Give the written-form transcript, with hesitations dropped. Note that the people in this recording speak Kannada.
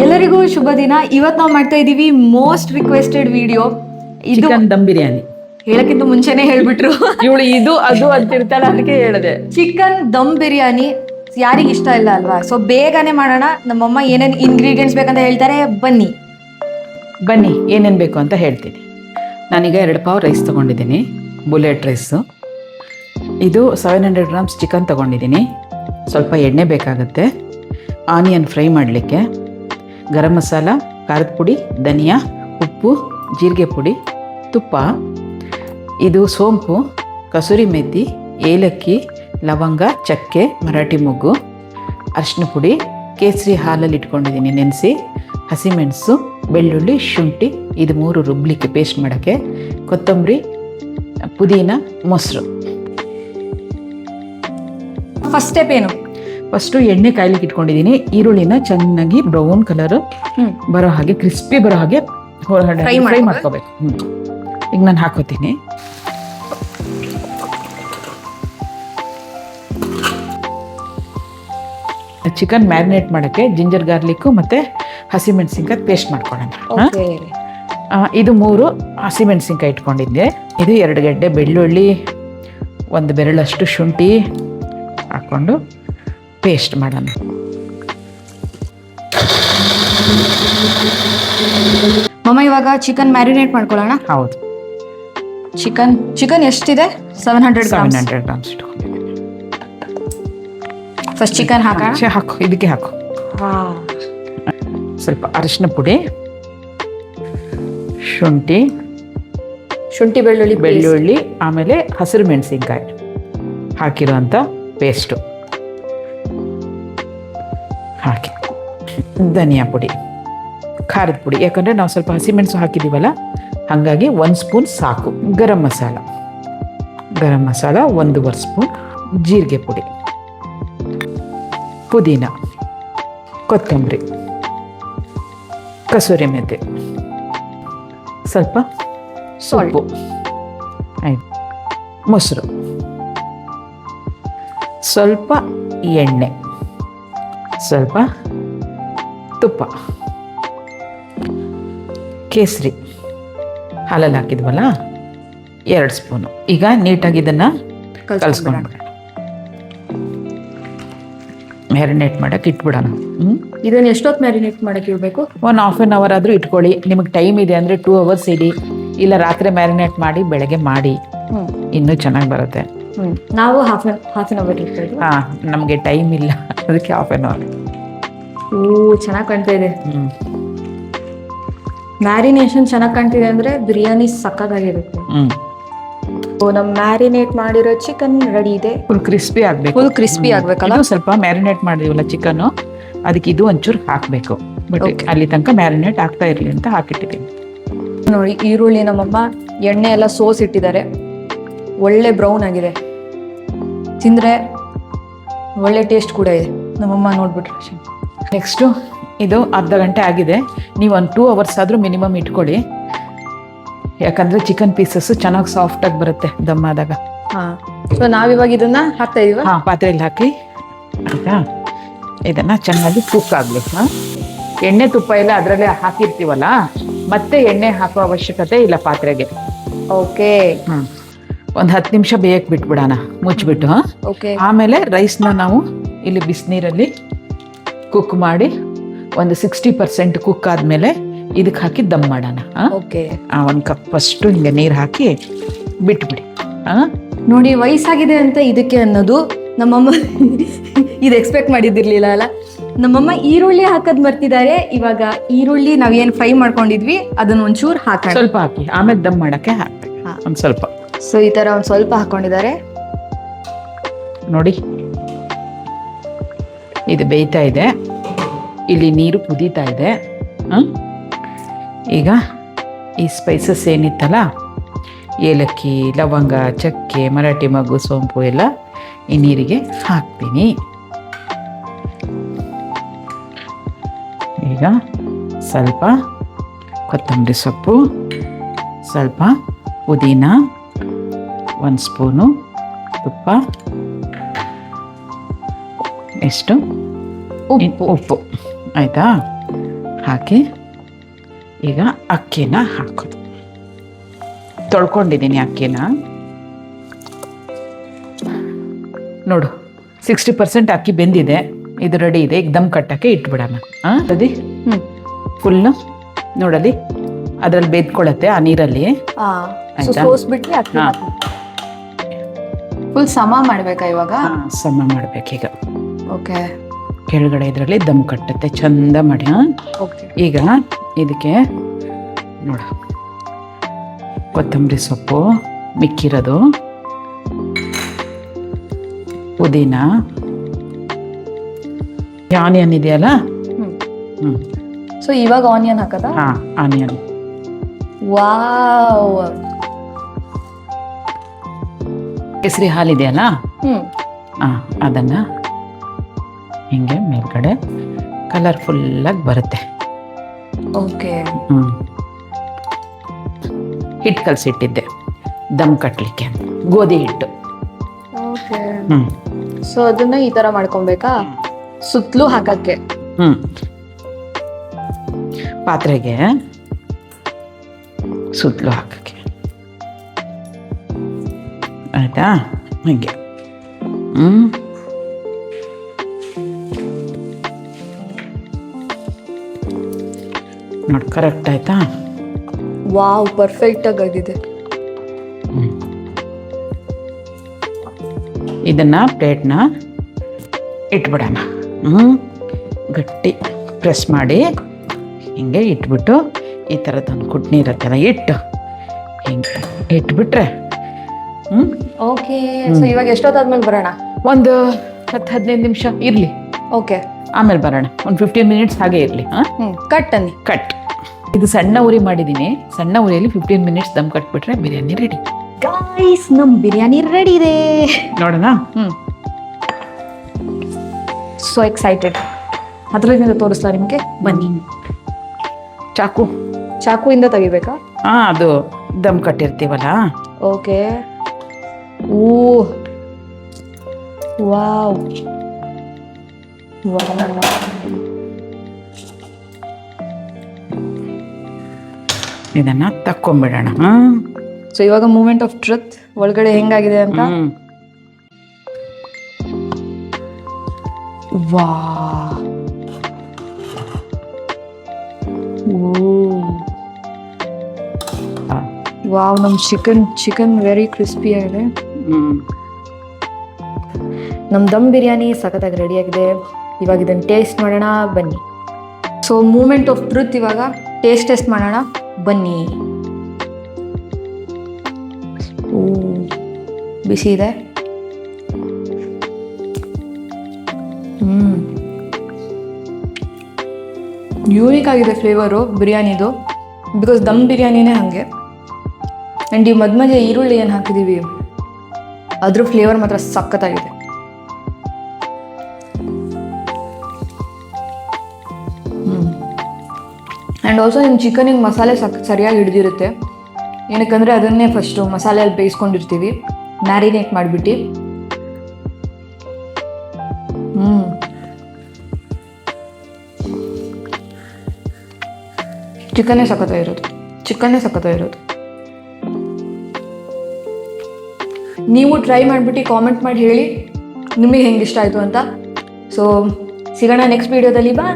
ಎಲ್ಲರಿಗೂ ಶುಭ ದಿನ. ಇವತ್ತು ನಾವು ಮಾಡ್ತಾ ಇದೀವಿ ಮೋಸ್ಟ್ ರಿಕ್ವೆಸ್ಟೆಡ್ ವಿಡಿಯೋ. ಇದು ಚಿಕನ್ ದಮ್ ಬಿರಿಯಾನಿ. ಹೇಳಕ್ಕಿಂತ ಮುಂಚೆನೆ ಹೇಳ್ಬಿಟ್ರು. ಇವಳು ಇದು ಅದು ಅಂತಿರ್ತಾಳೆ, ಅದಕ್ಕೆ ಹೇಳಿದೆ. ಚಿಕನ್ ದಮ್ ಬಿರಿಯಾನಿ ಯಾರಿಗೆ ಇಷ್ಟ ಇಲ್ಲ ಅಲ್ವಾ? ಸೊ ಬೇಗನೆ ಮಾಡೋಣ. ನಮ್ಮಮ್ಮ ಏನೇನು ಇಂಗ್ರೀಡಿಯೆಂಟ್ಸ್ ಬೇಕಂತ ಹೇಳ್ತಾರೆ, ಬನ್ನಿ. ಏನೇನು ಬೇಕು ಅಂತ ಹೇಳ್ತೀನಿ. ನಾನೀಗ 2 ಪಾವ್ ರೈಸ್ ತೊಗೊಂಡಿದ್ದೀನಿ, ಬುಲೆಟ್ ರೈಸು. ಇದು 700 ಗ್ರಾಮ್ಸ್ ಚಿಕನ್ ತೊಗೊಂಡಿದ್ದೀನಿ. ಸ್ವಲ್ಪ ಎಣ್ಣೆ ಬೇಕಾಗುತ್ತೆ, ಆನಿಯನ್ ಫ್ರೈ ಮಾಡಲಿಕ್ಕೆ, ಗರಂ ಮಸಾಲ, ಖಾರದ ಪುಡಿ, ಧನಿಯಾ, ಉಪ್ಪು, ಜೀರಿಗೆ ಪುಡಿ, ತುಪ್ಪ, ಇದು ಸೋಂಪು, ಕಸೂರಿ ಮೆಥಿ, ಏಲಕ್ಕಿ, ಲವಂಗ, ಚಕ್ಕೆ, ಮರಾಠಿ ಮೊಗ್ಗು, ಅರಿಶಿನ ಪುಡಿ, ಕೇಸರಿ ಹಾಲಲ್ಲಿ ಇಟ್ಕೊಂಡಿದ್ದೀನಿ ನೆನೆಸಿ, ಹಸಿಮೆಣಸು, ಬೆಳ್ಳುಳ್ಳಿ, ಶುಂಠಿ, ಇದು 3 ರುಬ್ಲಿಕ್ಕೆ ಪೇಸ್ಟ್ ಮಾಡೋಕ್ಕೆ, ಕೊತ್ತಂಬರಿ, ಪುದೀನ, ಮೊಸರು. ಫಸ್ಟ್ ಸ್ಟೆಪ್ ಏನು? ಫಸ್ಟು ಎಣ್ಣೆ ಕಾಯ್ಲಿಕ್ಕೆ ಇಟ್ಕೊಂಡಿದ್ದೀನಿ. ಈರುಳ್ಳಿನ ಚೆನ್ನಾಗಿ ಬ್ರೌನ್ ಕಲರ್ ಬರೋ ಹಾಗೆ, ಕ್ರಿಸ್ಪಿ ಬರೋ ಹಾಗೆ ಫ್ರೈ ಮಾಡ್ಕೋಬೇಕು. ಈಗ ನಾನು ಹಾಕೋತೀನಿ. ಚಿಕನ್ ಮ್ಯಾರಿನೇಟ್ ಮಾಡೋಕ್ಕೆ ಜಿಂಜರ್ ಗಾರ್ಲಿಕ್ಕು ಮತ್ತು ಹಸಿಮೆಣಸಿನ್ಕಾಯಿ ಪೇಸ್ಟ್ ಮಾಡ್ಕೊಳ್ಳೋಣ. ಇದು 3 ಹಸಿಮೆಣಸಿನ್ಕಾಯಿ ಇಟ್ಕೊಂಡಿದ್ದೆ. ಇದು 2 ಗೆಡ್ಡೆ ಬೆಳ್ಳುಳ್ಳಿ, 1 ಬೆರಳಷ್ಟು ಶುಂಠಿ ಹಾಕ್ಕೊಂಡು ಪೇಸ್ಟ್ ಮಾಡೋಣ. ಮಮ್ಮ ಇವಾಗ ಚಿಕನ್ ಮ್ಯಾರಿನೇಟ್ ಮಾಡ್ಕೊಳ್ಳೋಣ. ಹೌದು, ಚಿಕನ್ ಎಷ್ಟಿದೆ? 700 ಗ್ರಾಮ್ಸ್ ಇಟ್ಕೊಂಡಿದ್ದೀನಿ. ಫಸ್ಟ್ ಚಿಕನ್ ಹಾಕೋಣ. ಹಾಕು, ಇದಕ್ಕೆ ಹಾಕು. ಸ್ವಲ್ಪ ಅರಿಶಿನ ಪುಡಿ, ಶುಂಠಿ, ಬೆಳ್ಳುಳ್ಳಿ, ಆಮೇಲೆ ಹಸಿರು ಮೆಣಸಿನ್ಕಾಯಿ ಹಾಕಿರೋಂಥ ಪೇಸ್ಟು ಹಾಕಿ, ಧನಿಯಾ ಪುಡಿ, ಖಾರದ ಪುಡಿ, ಯಾಕಂದರೆ ನಾವು ಸ್ವಲ್ಪ ಹಸಿಮೆಣಸು ಹಾಕಿದ್ದೀವಲ್ಲ ಹಾಗಾಗಿ 1 ಸ್ಪೂನ್ ಸಾಕು. ಗರಂ ಮಸಾಲ 1 ಸ್ಪೂನ್, ಜೀರಿಗೆ ಪುಡಿ, ಪುದೀನ, ಕೊತ್ತಂಬರಿ, ಕಸೂರಿ ಮೆಥಿ, ಸ್ವಲ್ಪ ಸೊಪ್ಪು, ಆಯ್ತು, ಮೊಸರು, ಸ್ವಲ್ಪ ಎಣ್ಣೆ, ಸ್ವಲ್ಪ ತುಪ್ಪ, ಕೇಸರಿ ಹಾಲಲ್ಲಿ ಹಾಕಿದ್ವಲ್ಲ 2 ಸ್ಪೂನು. ಈಗ ನೀಟಾಗಿ ಇದನ್ನು ಕಲಿಸ್ಕೊಂಡು ಮ್ಯಾರಿನೇಟ್ ಮಾಡೋಕ್ಕೆ ಇಟ್ಬಿಡೋಣ. ಇದನ್ನು ಎಷ್ಟೊತ್ತು ಮ್ಯಾರಿನೇಟ್ ಮಾಡೋಕ್ಕೆ ಇರಬೇಕು? 1 ಹಾಫ್ ಆನ್ ಅವರ್ ಆದರೂ ಇಟ್ಕೊಳ್ಳಿ. ನಿಮಗೆ ಟೈಮ್ ಇದೆ ಅಂದರೆ 2 ಅವರ್ಸ್ ಇಡಿ, ಇಲ್ಲ ರಾತ್ರಿ ಮ್ಯಾರಿನೇಟ್ ಮಾಡಿ ಬೆಳಗ್ಗೆ ಮಾಡಿ, ಇನ್ನೂ ಚೆನ್ನಾಗಿ ಬರುತ್ತೆ. ನಾವು ಹಾಫ್ ಆನ್ ಅವರ್ ಇಟ್ಕೊಳ್ಳಿ. ಹಾಂ, ನಮಗೆ ಟೈಮ್ ಇಲ್ಲ, ಅದಕ್ಕೆ ಹಾಫ್ ಆನ್ ಅವರ್. ಚೆನ್ನಾಗಿ ಕಾಣ್ತಾ ಇದೆ. ಮ್ಯಾರಿನೇಷನ್ ಚೆನ್ನಾಗಿ ಕಾಣ್ತಿದೆ ಅಂದರೆ ಬಿರಿಯಾನಿ ಸಕ್ಕತ್ತಾಗಿರುತ್ತೆ. ನಮ್ಮ ಮ್ಯಾರಿನೇಟ್ ಮಾಡಿರೋ ಚಿಕನ್ ರೆಡಿ ಇದೆ. ಫುಲ್ ಕ್ರಿಸ್ಪಿ ಆಗಬೇಕು. ಫುಲ್ ಕ್ರಿಸ್ಪಿ ಆಗಬೇಕಲ್ಲ. ಸ್ವಲ್ಪ ಮ್ಯಾರಿನೇಟ್ ಮಾಡಿದೀವಲ್ಲ ಚಿಕನ್ನು, ಅದಕ್ಕೆ ಇದು ಒಂಚೂರು ಹಾಕಬೇಕು. ಬಟ್ ಅಲ್ಲಿ ತನಕ ಮ್ಯಾರಿನೇಟ್ ಆಗ್ತಾ ಇರಲಿ ಅಂತ ಹಾಕಿಟ್ಟಿದ್ದೀನಿ. ನೋಡಿ, ಈರುಳ್ಳಿ ನಮ್ಮಮ್ಮ ಎಣ್ಣೆ ಎಲ್ಲ ಸೋಸ್ ಇಟ್ಟಿದ್ದಾರೆ, ಒಳ್ಳೆ ಬ್ರೌನ್ ಆಗಿದೆ, ತಿಂದರೆ ಒಳ್ಳೆ ಟೇಸ್ಟ್ ಕೂಡ ಇದೆ. ನಮ್ಮಮ್ಮ ನೋಡ್ಬಿಟ್ರೆ. ನೆಕ್ಸ್ಟು ಇದು ಅರ್ಧ ಗಂಟೆ ಆಗಿದೆ. ನೀವು 1 2 ಅವರ್ಸ್ ಆದರೂ ಮಿನಿಮಮ್ ಇಟ್ಕೊಳ್ಳಿ, ಯಾಕಂದರೆ ಚಿಕನ್ ಪೀಸಸ್ಸು ಚೆನ್ನಾಗಿ ಸಾಫ್ಟಾಗಿ ಬರುತ್ತೆ ದಮ್ ಆದಾಗ. ಸೊ ನಾವಿವಾಗ ಇದನ್ನು ಹಾಕ್ತಾ ಇದೀವ. ಪಾತ್ರೆಯಲ್ಲಿ ಹಾಕಿ, ಆಯಿತಾ? ಇದನ್ನು ಚೆನ್ನಾಗಿ ಕುಕ್ ಆಗಬೇಕು. ಎಣ್ಣೆ ತುಪ್ಪ ಎಲ್ಲ ಅದರಲ್ಲೇ ಹಾಕಿರ್ತೀವಲ್ಲ, ಮತ್ತೆ ಎಣ್ಣೆ ಹಾಕೋ ಅವಶ್ಯಕತೆ ಇಲ್ಲ ಪಾತ್ರೆಗೆ. ಓಕೆ. ಒಂದು 10 ನಿಮಿಷ ಬೇಯಕ್ಕೆ ಬಿಟ್ಬಿಡೋಣ ಮುಚ್ಚಿಬಿಟ್ಟು. ಓಕೆ. ಆಮೇಲೆ ರೈಸ್ನ ನಾವು ಇಲ್ಲಿ ಬಿಸಿನೀರಲ್ಲಿ ಕುಕ್ ಮಾಡಿ ಒಂದು 60% ಕುಕ್ ಆದಮೇಲೆ ಇದಕ್ಕೆ ಹಾಕಿ ದಮ್ ಮಾಡೋಣ. ಓಕೆ. 1 ಕಪ್ ಅಷ್ಟು ಹಿಂಗೆ ನೀರು ಹಾಕಿ ಬಿಟ್ಬಿಡಿ. ನೋಡಿ, ವಯಸ್ಸಾಗಿದೆ ಅಂತ ಇದಕ್ಕೆ ಅನ್ನೋದು ನಮ್ಮಮ್ಮ ಇದು ಎಕ್ಸ್ಪೆಕ್ಟ್ ಮಾಡಿದ್ದಿರ್ಲಿಲ್ಲ ಅಲ್ಲ. ನಮ್ಮಮ್ಮ ಈರುಳ್ಳಿ ಹಾಕೋದು ಮರ್ತಿದ್ದಾರೆ. ಇವಾಗ ಈರುಳ್ಳಿ ನಾವೇನು ಫ್ರೈ ಮಾಡ್ಕೊಂಡಿದ್ವಿ ಅದನ್ನ ಒಂಚೂರು ಹಾಕೋಣ. ಸ್ವಲ್ಪ ಹಾಕಿ, ಆಮೇಲೆ ದಮ್ ಮಾಡೋಕ್ಕೆ ಹಾಕ್ಬೇಕು ಒಂದು ಸ್ವಲ್ಪ. ಸೊ ಈ ಥರ ಒಂದು ಸ್ವಲ್ಪ ಹಾಕೊಂಡಿದ್ದಾರೆ ನೋಡಿ. ಇದು ಬೇಯ್ತಾ ಇದೆ, ಇಲ್ಲಿ ನೀರು ಕುದೀತಾ ಇದೆ. ಈಗ ಈ ಸ್ಪೈಸಸ್ ಏನಿತ್ತಲ್ಲ, ಏಲಕ್ಕಿ, ಲವಂಗ, ಚಕ್ಕೆ, ಮರಾಠಿ ಮೊಗ್ಗು, ಸೋಂಪು ಎಲ್ಲ ಈ ನೀರಿಗೆ ಹಾಕ್ತೀನಿ. ಈಗ ಸ್ವಲ್ಪ ಕೊತ್ತಂಬರಿ ಸೊಪ್ಪು, ಸ್ವಲ್ಪ ಪುದೀನ, 1 ಸ್ಪೂನು ತುಪ್ಪ, ಎಷ್ಟು ಉಪ್ಪು ಆಯಿತಾ. ಹಾಕಿ ಈಗ ಅಕ್ಕಿನ ಹಾಕೋದು. ತೊಳ್ಕೊಂಡಿದ್ದೀನಿ ಅಕ್ಕಿನ. ನೋಡು 60% ಅಕ್ಕಿ ಬೆಂದಿದೆ. ಇದು ರೆಡಿ ಇದೆ. ಈಗ ದಮ್ ಕಟ್ಟಕ್ಕೆ ಇಟ್ಬಿಡೋಣ. ಅದಿ ಫುಲ್ಲು ನೋಡಲಿ ಅದ್ರಲ್ಲಿ ಬೇದ್ಕೊಳತ್ತೆ ಆ ನೀರಲ್ಲಿ. ಆಯ್ತಾ? ಸೋಸ್ಬಿಟ್ರೆ ಅಕ್ಕಿ ಫುಲ್ ಸಮ ಮಾಡ್ಬೇಕಾ ಇವಾಗ? ಸಮ ಮಾಡ್ಬೇಕೀಗ. ಓಕೆ. ಕೆಳಗಡೆ ಇದರಲ್ಲಿ ದಮ್ ಕಟ್ಟತ್ತೆ ಚಂದ ಮಾಡಿ. ಈಗ ಇದಕ್ಕೆ ನೋಡು ಕೊತ್ತಂಬರಿ ಸೊಪ್ಪು ಮಿಕ್ಕಿರೋದು, ಪುದೀನ, ಆನಿಯನ್ ಇದೆಯಲ್ಲ. ಸೊ ಇವಾಗ ಆನಿಯನ್ ಹಾಕದ? ಆನಿಯನ್. ವಾವ್. ಕೇಸರಿ ಹಾಲಿದೆಯಲ್ಲ, ಅದನ್ನ ಹಿಂಗೆ ಮೇಲ್ಗಡೆ ಕಲರ್ಫುಲ್ಲಾಗಿ ಬರುತ್ತೆ. ಓಕೆ. ಹಿಟ್ಟು ಕಲಸಿಟ್ಟಿದ್ದೆ ದಮ್ ಕಟ್ಟಲಿಕ್ಕೆ, ಗೋಧಿ ಹಿಟ್ಟು. ಓಕೆ. ಸೊ ಅದನ್ನ ಈ ತರ ಮಾಡ್ಕೊಬೇಕಾ? ಸುತ್ತಲೂ ಹಾಕಕ್ಕೆ. ಪಾತ್ರೆಗೆ ಸುತ್ತಲೂ ಹಾಕಕ್ಕೆ. ಆಯ್ತಾ? ಹಂಗೆ. ನೋಡಿ ಕರೆಕ್ಟ್ ಆಯ್ತಾ? ವಾವ್, ಪರ್ಫೆಕ್ಟ್ ಆಗಿದೆ. ಇದನ್ನ ಪ್ಲೇಟ್ನ ಇಟ್ಬಿಡೋಣ. ಗಟ್ಟಿ ಪ್ರೆಸ್ ಮಾಡಿ ಹಿಂಗೆ ಇಟ್ಬಿಟ್ಟು ಈ ಥರದೊಂದು ಕುಟ್ನಿ ಇರತ್ತಲ್ಲ ಇಟ್ಟು ಹಿಂಗೆ ಇಟ್ಬಿಟ್ರೆ. ಓಕೆ. ಸೊ ಇವಾಗ ಎಷ್ಟೊತ್ತಾದ್ಮೇಲೆ ಬರೋಣ? ಒಂದು 10-15 ನಿಮಿಷ ಇರಲಿ. ಓಕೆ. ಆಮೇಲೆ ಬರೋಣ. ಒಂದು 15 ಮಿನಿಟ್ಸ್ ಹಾಗೆ ಇರಲಿ. ಕಟ್ ಅನ್ನಿ. ಕಟ್. ಇದು ಸಣ್ಣ ಉರಿ ಮಾಡಿದ್ದೀನಿ. ಸಣ್ಣ ಉರಿಯಲ್ಲಿ 15 ಮಿನಿಟ್ಸ್ ದಮ್ ಕಟ್ಬಿಟ್ರೆ ಬಿರಿಯಾನಿ ರೆಡಿ. ಗಾಯ್ಸ್, ನಮ್ ಬಿರಿಯಾನಿ ರೆಡಿ ಇದೆ. ನೋಡೋಣ. So excited. ಹತ್ರದಿಂದ ತೋರಿಸ್ಲಾ ನಿಮಗೆ? ಬನ್ನಿ. ಚಾಕುಯಿಂದ ತೆಗಿಬೇಕಾ? ಅದು ದಮ್ ಕಟ್ಟಿರ್ತೀವಲ್ಲ. ಓಕೆ. ಓ ವಾವ್. ಇದನ್ನ ತಕ್ಕೊಂಬಿಡೋಣ. ಸೊ ಇವಾಗ ಮೂಮೆಂಟ್ ಆಫ್ ಟ್ರುತ್. ಒಳಗಡೆ ಹೆಂಗಾಗಿದೆ ಅಂತ. ವಾ. ವಾವ್, ನಮ್ ಚಿಕನ್ ವೆರಿ ಕ್ರಿಸ್ಪಿ ಆಗಿದೆ. ನಮ್ ದಮ್ ಬಿರಿಯಾನಿ ಸಖತ್ತಾಗಿ ರೆಡಿ ಆಗಿದೆ. ಇವಾಗ ಇದನ್ನ ಟೇಸ್ಟ್ ಮಾಡೋಣ ಬನ್ನಿ. So moment of truth. ಇವಾಗ ಟೇಸ್ಟ್ ಮಾಡೋಣ ಬನ್ನಿ. ಓ, ಬಿಸಿ ಇದೆ. ಯೂನಿಕ್ ಆಗಿದೆ ಫ್ಲೇವರು ಬಿರಿಯಾನಿದು. ಬಿಕಾಸ್ ದಮ್ ಬಿರಿಯಾನಿನೇ ಹಾಗೆ. ಆ್ಯಂಡ್ ಈ ಮಧ್ಯ ಈರುಳ್ಳಿ ಏನು ಹಾಕಿದ್ದೀವಿ ಅದ್ರ ಫ್ಲೇವರ್ ಮಾತ್ರ ಸಖತ್ತಾಗಿದೆ. ಆ್ಯಂಡ್ ಆಲ್ಸೋ ನಿಮ್ಮ ಚಿಕನಿಗೆ ಮಸಾಲೆ ಸರಿಯಾಗಿ ಹಿಡಿದಿರುತ್ತೆ. ಏನಕ್ಕಂದರೆ ಅದನ್ನೇ ಫಸ್ಟು ಮಸಾಲೆಯಲ್ಲಿ ಬೇಯಿಸ್ಕೊಂಡಿರ್ತೀವಿ, ಮ್ಯಾರಿನೇಟ್ ಮಾಡಿಬಿಟ್ಟು. ಚಿಕನ್ನೇ ಸಖತ್ತಾಗಿರೋದು. ನೀವು ಟ್ರೈ ಮಾಡಿಬಿಟ್ಟು ಕಾಮೆಂಟ್ ಮಾಡಿ ಹೇಳಿ ನಿಮಗೆ ಹೆಂಗೆ ಇಷ್ಟ ಆಯಿತು ಅಂತ. ಸೊ ಸಿಗೋಣ ನೆಕ್ಸ್ಟ್ ವೀಡಿಯೋದಲ್ಲಿ. ಬಾ.